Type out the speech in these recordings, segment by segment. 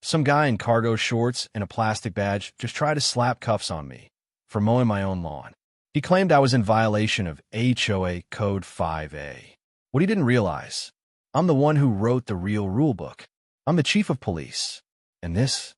Some guy in cargo shorts and a plastic badge just tried to slap cuffs on me for mowing my own lawn. He claimed I was in violation of HOA Code 5A. What he didn't realize, I'm the one who wrote the real rulebook. I'm the chief of police. And this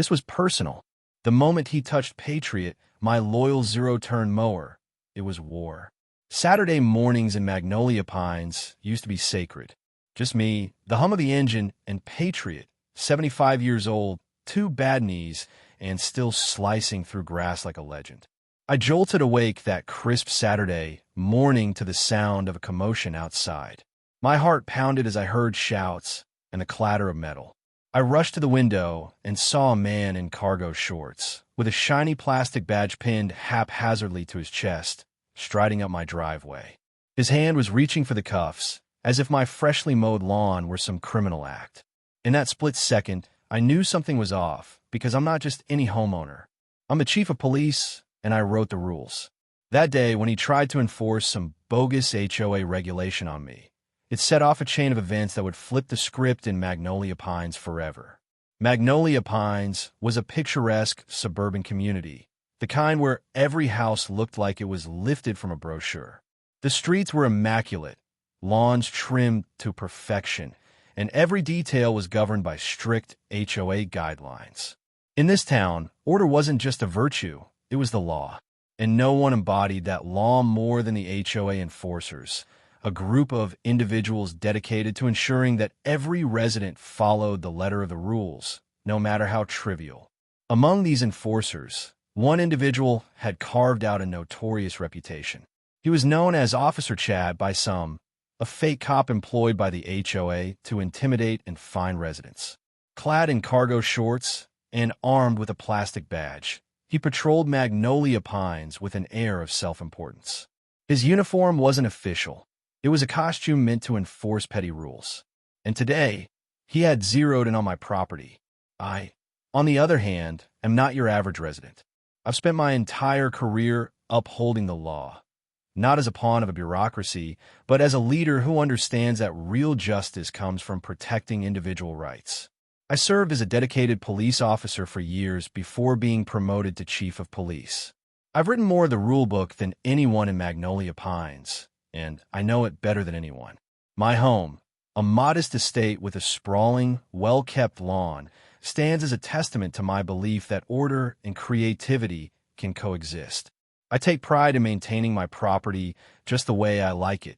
was personal. The moment he touched Patriot, my loyal zero-turn mower, it was war. Saturday mornings in Magnolia Pines used to be sacred. Just me, the hum of the engine, and Patriot, 75 years old, 2 bad knees, and still slicing through grass like a legend. I jolted awake that crisp Saturday morning to the sound of a commotion outside. My heart pounded as I heard shouts and the clatter of metal. I rushed to the window and saw a man in cargo shorts, with a shiny plastic badge pinned haphazardly to his chest, striding up my driveway. His hand was reaching for the cuffs, as if my freshly mowed lawn were some criminal act. In that split second, I knew something was off, because I'm not just any homeowner. I'm the chief of police, and I wrote the rules. That day, when he tried to enforce some bogus HOA regulation on me, it set off a chain of events that would flip the script in Magnolia Pines forever. Magnolia Pines was a picturesque suburban community, the kind where every house looked like it was lifted from a brochure. The streets were immaculate, lawns trimmed to perfection, and every detail was governed by strict HOA guidelines. In this town, order wasn't just a virtue, it was the law. And no one embodied that law more than the HOA enforcers, a group of individuals dedicated to ensuring that every resident followed the letter of the rules, no matter how trivial. Among these enforcers, one individual had carved out a notorious reputation. He was known as Officer Chad by some, a fake cop employed by the HOA to intimidate and fine residents. Clad in cargo shorts and armed with a plastic badge, he patrolled Magnolia Pines with an air of self-importance. His uniform wasn't official. It was a costume meant to enforce petty rules. And today, he had zeroed in on my property. I, on the other hand, am not your average resident. I've spent my entire career upholding the law, not as a pawn of a bureaucracy, but as a leader who understands that real justice comes from protecting individual rights. I served as a dedicated police officer for years before being promoted to chief of police. I've written more of the rulebook than anyone in Magnolia Pines, and I know it better than anyone. My home, a modest estate with a sprawling, well-kept lawn, stands as a testament to my belief that order and creativity can coexist. I take pride in maintaining my property just the way I like it,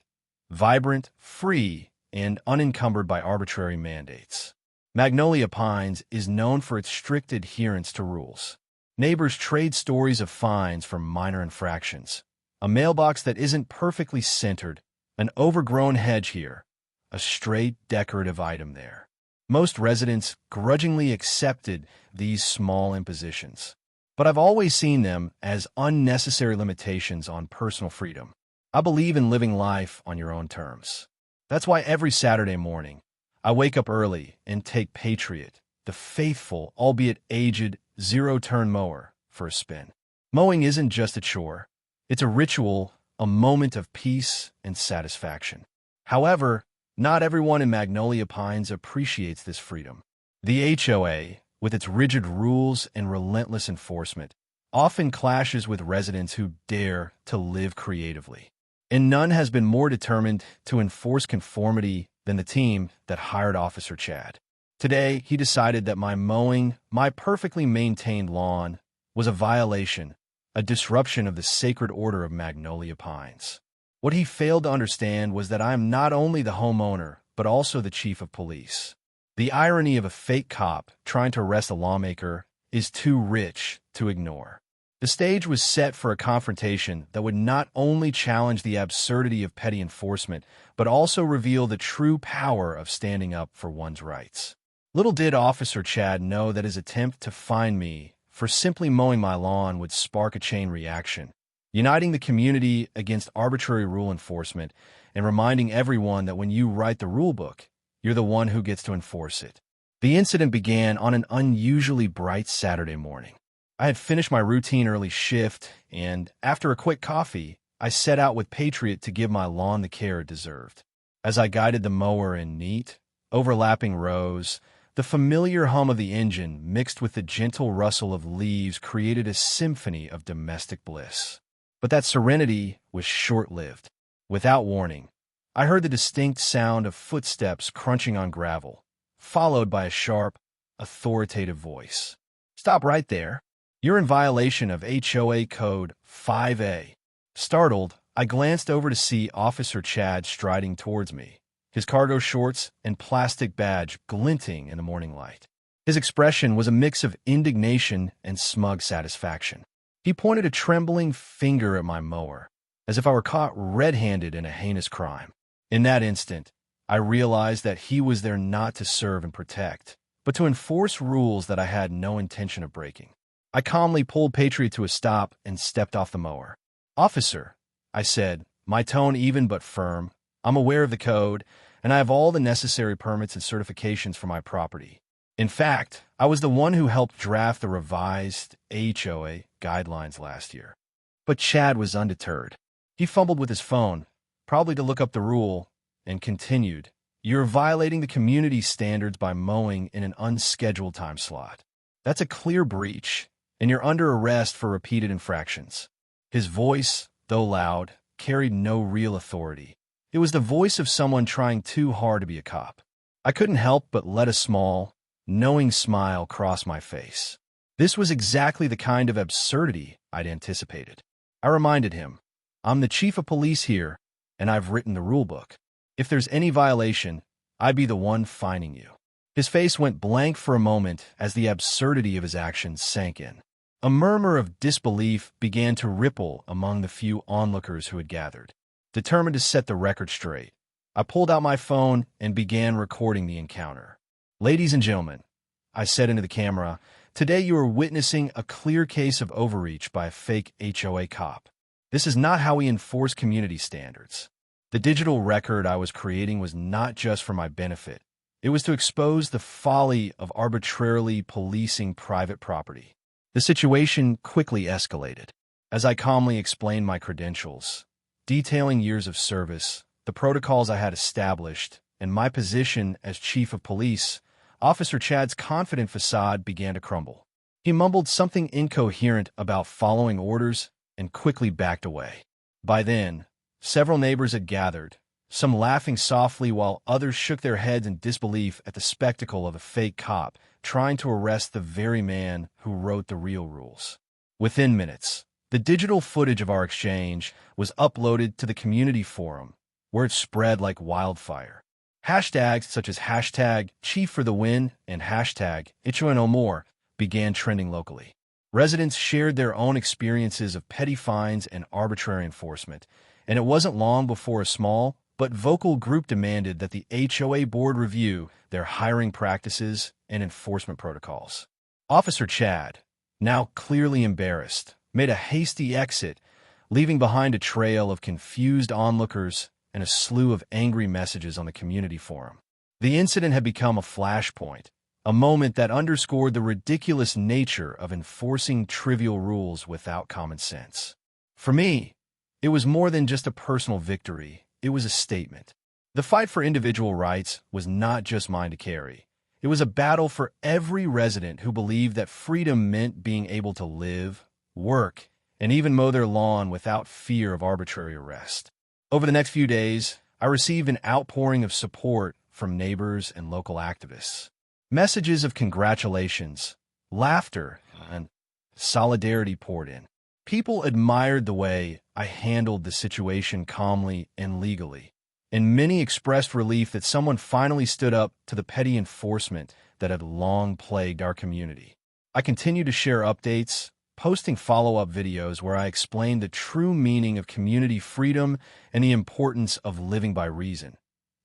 vibrant, free, and unencumbered by arbitrary mandates. Magnolia Pines is known for its strict adherence to rules. Neighbors trade stories of fines for minor infractions. A mailbox that isn't perfectly centered, an overgrown hedge here, a straight decorative item there. Most residents grudgingly accepted these small impositions, but I've always seen them as unnecessary limitations on personal freedom. I believe in living life on your own terms. That's why every Saturday morning, I wake up early and take Patriot, the faithful, albeit aged, zero-turn mower, for a spin. Mowing isn't just a chore. It's a ritual, a moment of peace and satisfaction. However, not everyone in Magnolia Pines appreciates this freedom. The HOA, with its rigid rules and relentless enforcement, often clashes with residents who dare to live creatively. And none has been more determined to enforce conformity than the team that hired Officer Chad. Today, he decided that my mowing, my perfectly maintained lawn, was a violation, a disruption of the sacred order of Magnolia Pines. What he failed to understand was that I am not only the homeowner, but also the chief of police. The irony of a fake cop trying to arrest a lawmaker is too rich to ignore. The stage was set for a confrontation that would not only challenge the absurdity of petty enforcement, but also reveal the true power of standing up for one's rights. Little did Officer Chad know that his attempt to fine me for simply mowing my lawn would spark a chain reaction, uniting the community against arbitrary rule enforcement and reminding everyone that when you write the rulebook, you're the one who gets to enforce it. The incident began on an unusually bright Saturday morning. I had finished my routine early shift, and after a quick coffee, I set out with Patriot to give my lawn the care it deserved. As I guided the mower in neat, overlapping rows, The familiar hum of the engine, mixed with the gentle rustle of leaves, created a symphony of domestic bliss. But that serenity was short-lived. Without warning, I heard the distinct sound of footsteps crunching on gravel, followed by a sharp, authoritative voice. "Stop right there. You're in violation of HOA Code 5A. Startled, I glanced over to see Officer Chad striding towards me, his cargo shorts and plastic badge glinting in the morning light. His expression was a mix of indignation and smug satisfaction. He pointed a trembling finger at my mower, as if I were caught red-handed in a heinous crime. In that instant, I realized that he was there not to serve and protect, but to enforce rules that I had no intention of breaking. I calmly pulled Patriot to a stop and stepped off the mower. "Officer," I said, my tone even but firm, "I'm aware of the code, and I have all the necessary permits and certifications for my property. In fact, I was the one who helped draft the revised HOA guidelines last year." But Chad was undeterred. He fumbled with his phone, probably to look up the rule, and continued, "You're violating the community standards by mowing in an unscheduled time slot. That's a clear breach, and you're under arrest for repeated infractions." His voice, though loud, carried no real authority. It was the voice of someone trying too hard to be a cop. I couldn't help but let a small, knowing smile cross my face. This was exactly the kind of absurdity I'd anticipated. I reminded him, "I'm the chief of police here, and I've written the rulebook. If there's any violation, I'd be the one fining you." His face went blank for a moment as the absurdity of his actions sank in. A murmur of disbelief began to ripple among the few onlookers who had gathered. Determined to set the record straight, I pulled out my phone and began recording the encounter. "Ladies and gentlemen," I said into the camera, "today you are witnessing a clear case of overreach by a fake HOA cop. This is not how we enforce community standards." The digital record I was creating was not just for my benefit. It was to expose the folly of arbitrarily policing private property. The situation quickly escalated. As I calmly explained my credentials, detailing years of service, the protocols I had established, and my position as chief of police, Officer Chad's confident facade began to crumble. He mumbled something incoherent about following orders and quickly backed away. By then, several neighbors had gathered, some laughing softly while others shook their heads in disbelief at the spectacle of a fake cop trying to arrest the very man who wrote the real rules. Within minutes, the digital footage of our exchange was uploaded to the community forum, where it spread like wildfire. Hashtags such as hashtag Chief for the Win and hashtag HOA No More began trending locally. Residents shared their own experiences of petty fines and arbitrary enforcement, and it wasn't long before a small but vocal group demanded that the HOA board review their hiring practices and enforcement protocols. Officer Chad, now clearly embarrassed, made a hasty exit, leaving behind a trail of confused onlookers and a slew of angry messages on the community forum. The incident had become a flashpoint, a moment that underscored the ridiculous nature of enforcing trivial rules without common sense. For me, it was more than just a personal victory, it was a statement. The fight for individual rights was not just mine to carry. It was a battle for every resident who believed that freedom meant being able to live, work, and even mow their lawn without fear of arbitrary arrest. Over the next few days, I received an outpouring of support from neighbors and local activists. Messages of congratulations, laughter, and solidarity poured in. People admired the way I handled the situation calmly and legally, and many expressed relief that someone finally stood up to the petty enforcement that had long plagued our community. I continue to share updates, posting follow-up videos where I explained the true meaning of community freedom and the importance of living by reason,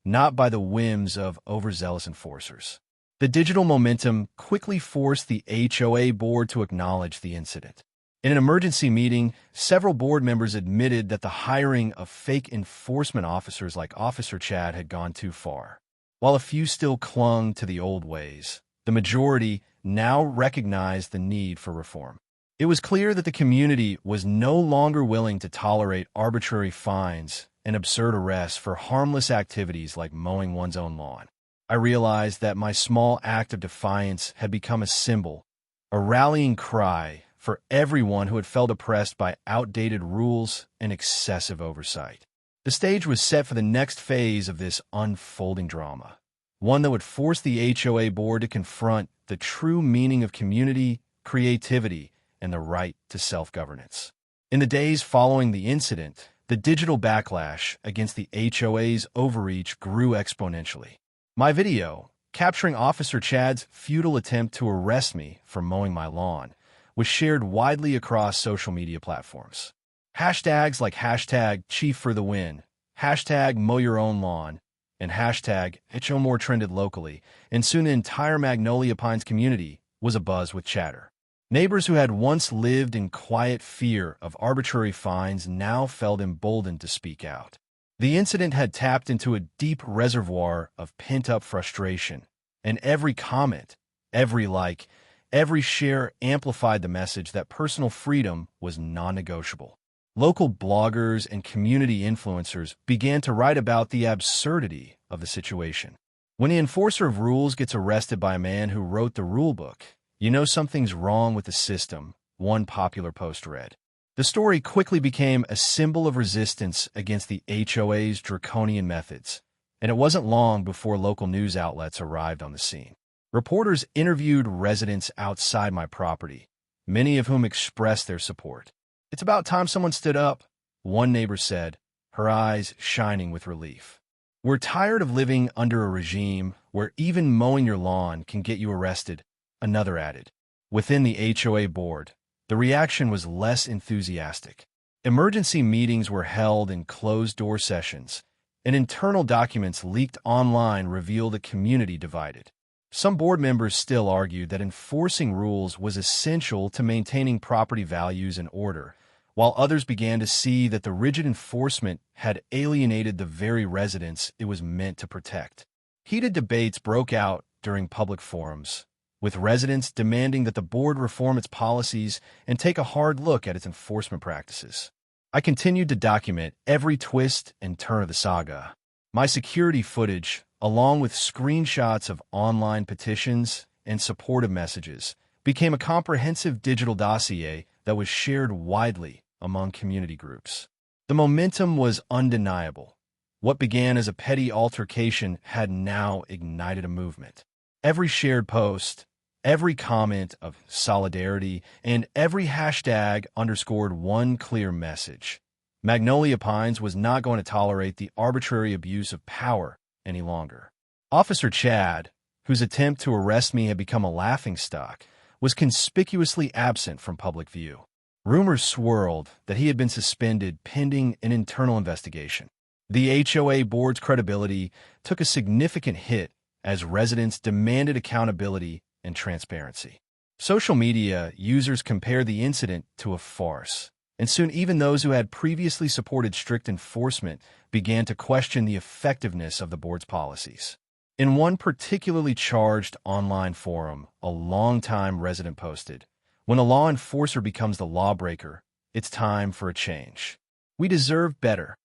not by the whims of overzealous enforcers. The digital momentum quickly forced the HOA board to acknowledge the incident. In an emergency meeting, several board members admitted that the hiring of fake enforcement officers like Officer Chad had gone too far. While a few still clung to the old ways, the majority now recognized the need for reform. It was clear that the community was no longer willing to tolerate arbitrary fines and absurd arrests for harmless activities like mowing one's own lawn. I realized that my small act of defiance had become a symbol, a rallying cry for everyone who had felt oppressed by outdated rules and excessive oversight. The stage was set for the next phase of this unfolding drama, one that would force the HOA board to confront the true meaning of community, creativity, and the right to self-governance. In the days following the incident, the digital backlash against the HOA's overreach grew exponentially. My video, capturing Officer Chad's futile attempt to arrest me for mowing my lawn, was shared widely across social media platforms. Hashtags like hashtag Chief for the win, hashtag Mow Your Own Lawn, and hashtag HOMore trended locally, and soon the entire Magnolia Pines community was abuzz with chatter. Neighbors who had once lived in quiet fear of arbitrary fines now felt emboldened to speak out. The incident had tapped into a deep reservoir of pent-up frustration, and every comment, every like, every share amplified the message that personal freedom was non-negotiable. Local bloggers and community influencers began to write about the absurdity of the situation. When the enforcer of rules gets arrested by a man who wrote the rulebook, you know something's wrong with the system, one popular post read. The story quickly became a symbol of resistance against the HOA's draconian methods, and it wasn't long before local news outlets arrived on the scene. Reporters interviewed residents outside my property, many of whom expressed their support. "It's about time someone stood up," one neighbor said, her eyes shining with relief. "We're tired of living under a regime where even mowing your lawn can get you arrested," another added. Within the HOA board, the reaction was less enthusiastic. Emergency meetings were held in closed-door sessions, and internal documents leaked online revealed a community divided. Some board members still argued that enforcing rules was essential to maintaining property values and order, while others began to see that the rigid enforcement had alienated the very residents it was meant to protect. Heated debates broke out during public forums, with residents demanding that the board reform its policies and take a hard look at its enforcement practices. I continued to document every twist and turn of the saga. My security footage, along with screenshots of online petitions and supportive messages, became a comprehensive digital dossier that was shared widely among community groups. The momentum was undeniable. What began as a petty altercation had now ignited a movement. Every shared post, every comment of solidarity, and every hashtag underscored one clear message. Magnolia Pines was not going to tolerate the arbitrary abuse of power any longer. Officer Chad, whose attempt to arrest me had become a laughingstock, was conspicuously absent from public view. Rumors swirled that he had been suspended pending an internal investigation. The HOA board's credibility took a significant hit as residents demanded accountability and transparency. Social media users compared the incident to a farce, and soon even those who had previously supported strict enforcement began to question the effectiveness of the board's policies. In one particularly charged online forum, a longtime resident posted, "When a law enforcer becomes the lawbreaker, it's time for a change. We deserve better."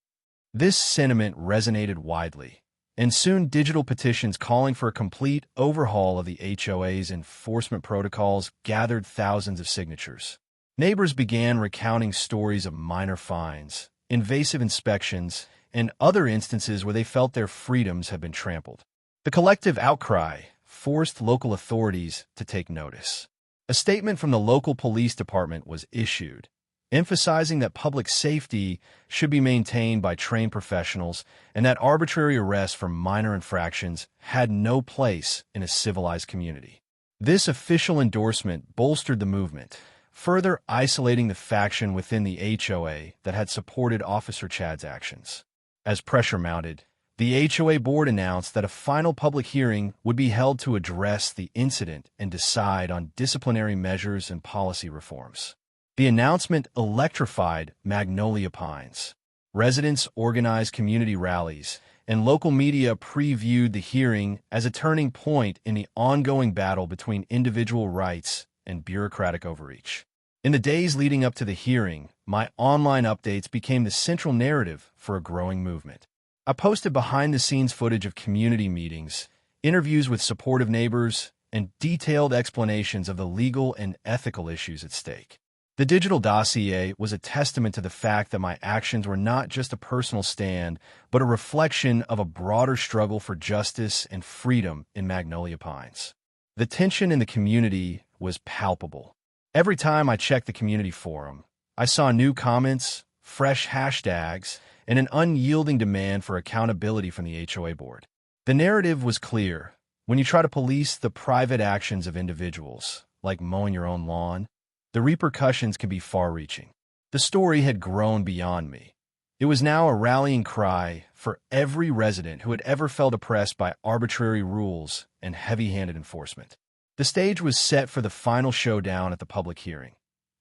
This sentiment resonated widely, and soon digital petitions calling for a complete overhaul of the HOA's enforcement protocols gathered thousands of signatures. Neighbors began recounting stories of minor fines, invasive inspections, and other instances where they felt their freedoms had been trampled. The collective outcry forced local authorities to take notice. A statement from the local police department was issued, emphasizing that public safety should be maintained by trained professionals and that arbitrary arrests for minor infractions had no place in a civilized community. This official endorsement bolstered the movement, further isolating the faction within the HOA that had supported Officer Chad's actions. As pressure mounted, the HOA board announced that a final public hearing would be held to address the incident and decide on disciplinary measures and policy reforms. The announcement electrified Magnolia Pines. Residents organized community rallies, and local media previewed the hearing as a turning point in the ongoing battle between individual rights and bureaucratic overreach. In the days leading up to the hearing, my online updates became the central narrative for a growing movement. I posted behind-the-scenes footage of community meetings, interviews with supportive neighbors, and detailed explanations of the legal and ethical issues at stake. The digital dossier was a testament to the fact that my actions were not just a personal stand, but a reflection of a broader struggle for justice and freedom in Magnolia Pines. The tension in the community was palpable. Every time I checked the community forum, I saw new comments, fresh hashtags, and an unyielding demand for accountability from the HOA board. The narrative was clear. When you try to police the private actions of individuals, like mowing your own lawn, the repercussions can be far-reaching. The story had grown beyond me. It was now a rallying cry for every resident who had ever felt oppressed by arbitrary rules and heavy-handed enforcement. The stage was set for the final showdown at the public hearing,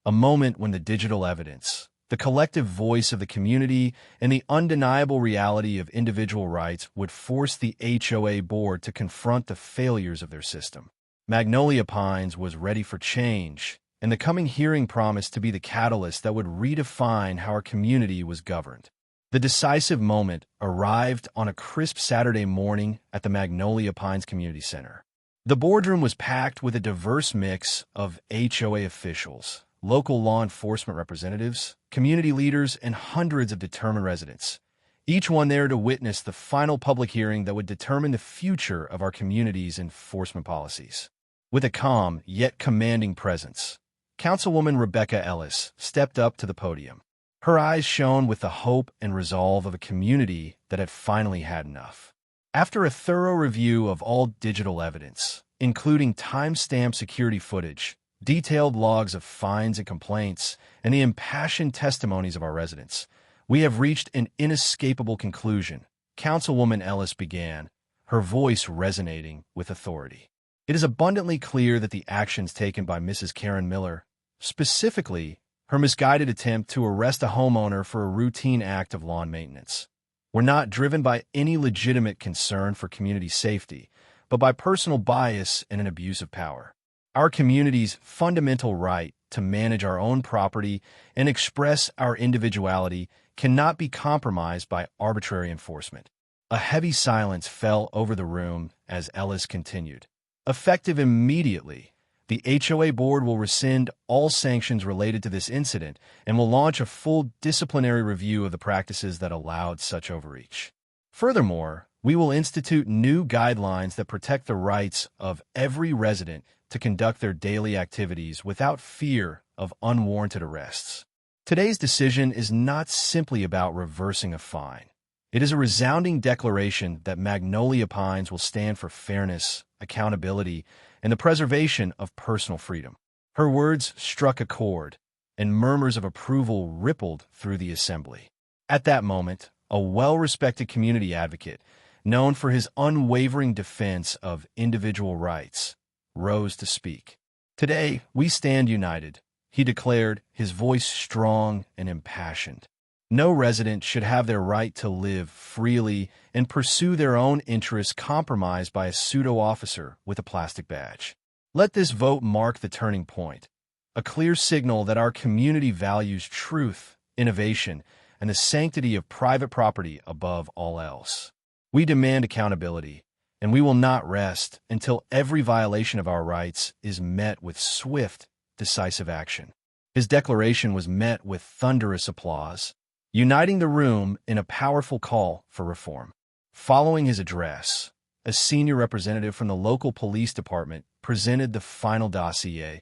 a moment when the digital evidence, the collective voice of the community, and the undeniable reality of individual rights would force the HOA board to confront the failures of their system. Magnolia Pines was ready for change, and the coming hearing promised to be the catalyst that would redefine how our community was governed. The decisive moment arrived on a crisp Saturday morning at the Magnolia Pines Community Center. The boardroom was packed with a diverse mix of HOA officials, local law enforcement representatives, community leaders, and hundreds of determined residents, each one there to witness the final public hearing that would determine the future of our community's enforcement policies. With a calm yet commanding presence, Councilwoman Rebecca Ellis stepped up to the podium. Her eyes shone with the hope and resolve of a community that had finally had enough. After a thorough review of all digital evidence, including time-stamped security footage, detailed logs of fines and complaints, and the impassioned testimonies of our residents, we have reached an inescapable conclusion. Councilwoman Ellis began, her voice resonating with authority. It is abundantly clear that the actions taken by Mrs. Karen Miller, specifically her misguided attempt to arrest a homeowner for a routine act of lawn maintenance, were not driven by any legitimate concern for community safety, but by personal bias and an abuse of power. Our community's fundamental right to manage our own property and express our individuality cannot be compromised by arbitrary enforcement. A heavy silence fell over the room as Ellis continued. Effective immediately, the HOA board will rescind all sanctions related to this incident and will launch a full disciplinary review of the practices that allowed such overreach. Furthermore, we will institute new guidelines that protect the rights of every resident to conduct their daily activities without fear of unwarranted arrests. Today's decision is not simply about reversing a fine. It is a resounding declaration that Magnolia Pines will stand for fairness, accountability, and the preservation of personal freedom. Her words struck a chord, and murmurs of approval rippled through the assembly. At that moment, a well-respected community advocate, known for his unwavering defense of individual rights, rose to speak. "Today, we stand united," he declared, his voice strong and impassioned. "No resident should have their right to live freely and pursue their own interests compromised by a pseudo-officer with a plastic badge. Let this vote mark the turning point, a clear signal that our community values truth, innovation, and the sanctity of private property above all else. We demand accountability, and we will not rest until every violation of our rights is met with swift, decisive action." His declaration was met with thunderous applause, uniting the room in a powerful call for reform. Following his address, a senior representative from the local police department presented the final dossier,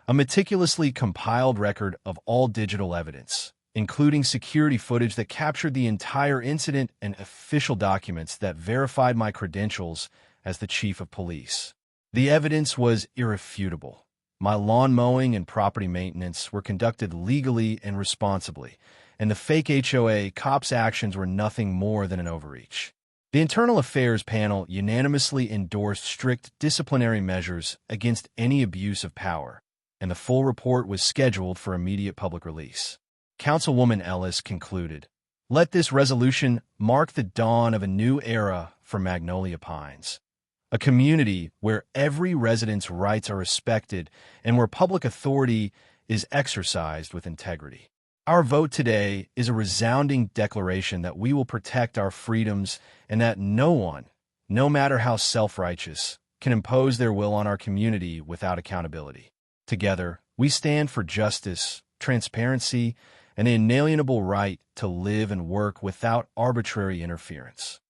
a meticulously compiled record of all digital evidence, including security footage that captured the entire incident and official documents that verified my credentials as the chief of police. The evidence was irrefutable. My lawn mowing and property maintenance were conducted legally and responsibly, and the fake HOA cops' actions were nothing more than an overreach. The Internal Affairs panel unanimously endorsed strict disciplinary measures against any abuse of power, and the full report was scheduled for immediate public release. Councilwoman Ellis concluded, "Let this resolution mark the dawn of a new era for Magnolia Pines, a community where every resident's rights are respected and where public authority is exercised with integrity. Our vote today is a resounding declaration that we will protect our freedoms and that no one, no matter how self-righteous, can impose their will on our community without accountability. Together, we stand for justice, transparency, and the inalienable right to live and work without arbitrary interference.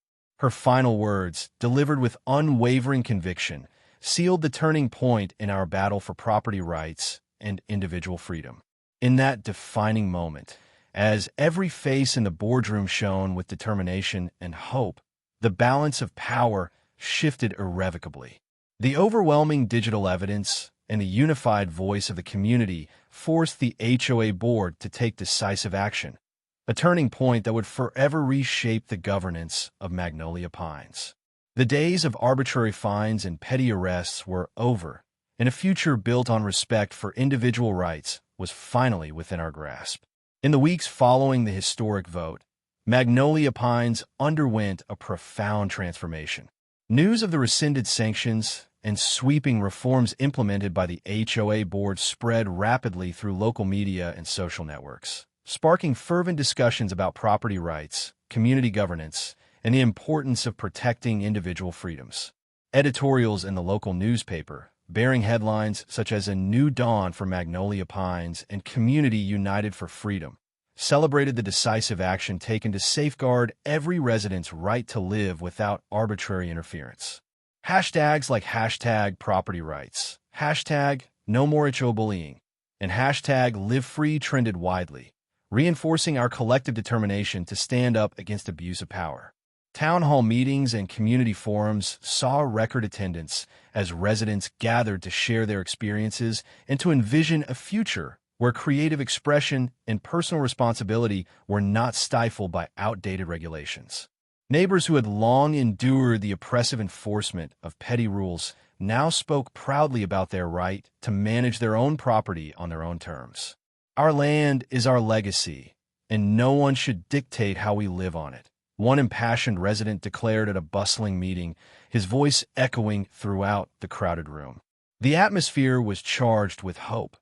Her final words, delivered with unwavering conviction, sealed the turning point in our battle for property rights and individual freedom. In that defining moment, as every face in the boardroom shone with determination and hope, the balance of power shifted irrevocably. The overwhelming digital evidence and the unified voice of the community forced the HOA board to take decisive action, a turning point that would forever reshape the governance of Magnolia Pines. The days of arbitrary fines and petty arrests were over, and a future built on respect for individual rights was finally within our grasp. In the weeks following the historic vote, Magnolia Pines underwent a profound transformation. News of the rescinded sanctions and sweeping reforms implemented by the HOA board spread rapidly through local media and social networks, sparking fervent discussions about property rights, community governance, and the importance of protecting individual freedoms. Editorials in the local newspaper, bearing headlines such as "A New Dawn for Magnolia Pines" and "Community United for Freedom," celebrated the decisive action taken to safeguard every resident's right to live without arbitrary interference. Hashtags like #PropertyRights, #NoMoreHOBullying, and #LiveFree trended widely, reinforcing our collective determination to stand up against abuse of power. Town hall meetings and community forums saw record attendance as residents gathered to share their experiences and to envision a future where creative expression and personal responsibility were not stifled by outdated regulations. Neighbors who had long endured the oppressive enforcement of petty rules now spoke proudly about their right to manage their own property on their own terms. "Our land is our legacy, and no one should dictate how we live on it," one impassioned resident declared at a bustling meeting, his voice echoing throughout the crowded room. The atmosphere was charged with hope,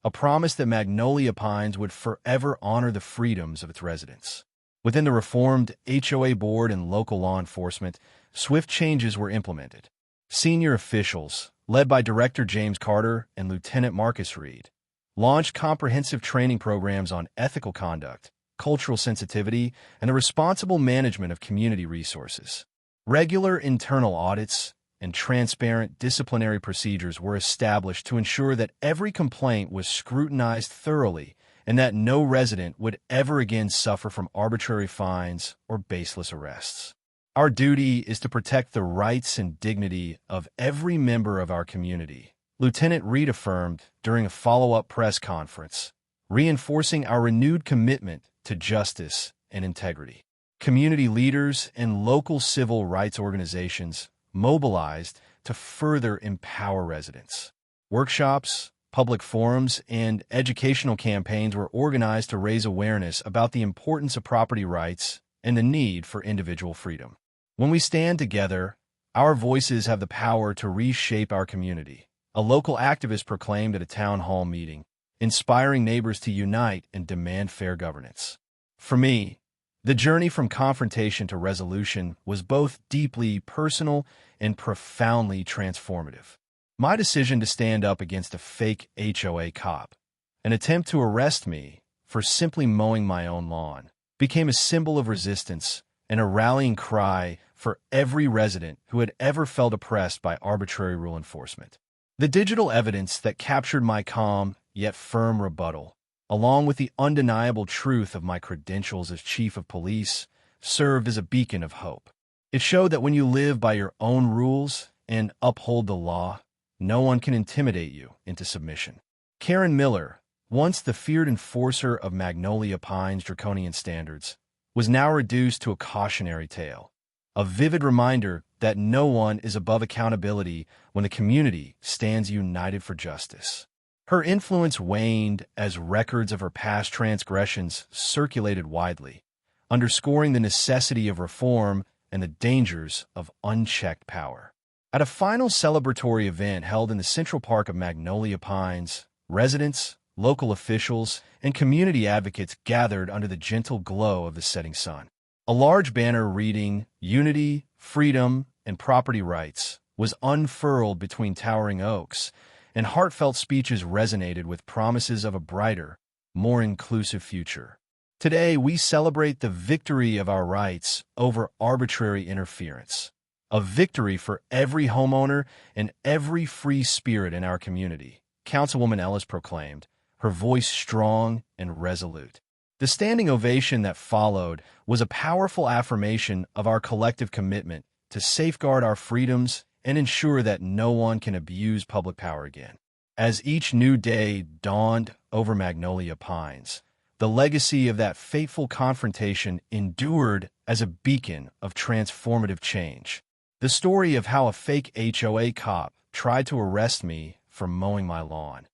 a promise that Magnolia Pines would forever honor the freedoms of its residents. Within the reformed HOA board and local law enforcement, swift changes were implemented. Senior officials, led by Director James Carter and Lieutenant Marcus Reed, launched comprehensive training programs on ethical conduct, cultural sensitivity, and the responsible management of community resources. Regular internal audits and transparent disciplinary procedures were established to ensure that every complaint was scrutinized thoroughly and that no resident would ever again suffer from arbitrary fines or baseless arrests. Our duty is to protect the rights and dignity of every member of our community, Lieutenant Reed affirmed during a follow-up press conference, reinforcing our renewed commitment to justice and integrity. Community leaders and local civil rights organizations mobilized to further empower residents. Workshops, public forums, and educational campaigns were organized to raise awareness about the importance of property rights and the need for individual freedom. When we stand together, our voices have the power to reshape our community, a local activist proclaimed at a town hall meeting, inspiring neighbors to unite and demand fair governance. For me, the journey from confrontation to resolution was both deeply personal and profoundly transformative. My decision to stand up against a fake HOA cop, an attempt to arrest me for simply mowing my own lawn, became a symbol of resistance and a rallying cry for every resident who had ever felt oppressed by arbitrary rule enforcement. The digital evidence that captured my calm yet firm rebuttal, along with the undeniable truth of my credentials as chief of police, served as a beacon of hope. It showed that when you live by your own rules and uphold the law, no one can intimidate you into submission. Karen Miller, once the feared enforcer of Magnolia Pines' draconian standards, was now reduced to a cautionary tale, a vivid reminder that no one is above accountability when the community stands united for justice. Her influence waned as records of her past transgressions circulated widely, underscoring the necessity of reform and the dangers of unchecked power. At a final celebratory event held in the Central Park of Magnolia Pines, residents, local officials, and community advocates gathered under the gentle glow of the setting sun. A large banner reading "Unity, Freedom, and property rights was unfurled between towering oaks, and heartfelt speeches resonated with promises of a brighter, more inclusive future. Today, we celebrate the victory of our rights over arbitrary interference, a victory for every homeowner and every free spirit in our community, Councilwoman Ellis proclaimed, her voice strong and resolute. The standing ovation that followed was a powerful affirmation of our collective commitment to safeguard our freedoms and ensure that no one can abuse public power again. As each new day dawned over Magnolia Pines, the legacy of that fateful confrontation endured as a beacon of transformative change. The story of how a fake HOA cop tried to arrest me for mowing my lawn,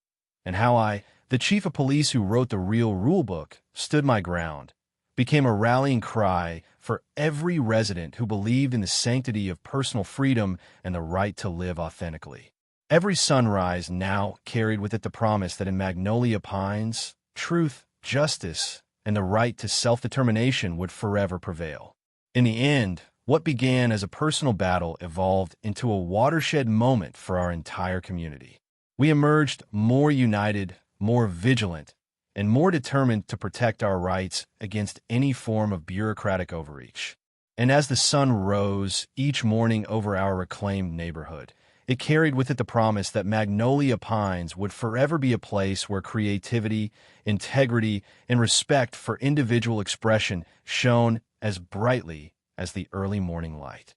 and how I, the chief of police who wrote the real rulebook, stood my ground, became a rallying cry for every resident who believed in the sanctity of personal freedom and the right to live authentically. Every sunrise now carried with it the promise that in Magnolia Pines, truth, justice, and the right to self-determination would forever prevail. In the end, what began as a personal battle evolved into a watershed moment for our entire community. We emerged more united, more vigilant, and more determined to protect our rights against any form of bureaucratic overreach. And as the sun rose each morning over our reclaimed neighborhood, it carried with it the promise that Magnolia Pines would forever be a place where creativity, integrity, and respect for individual expression shone as brightly as the early morning light.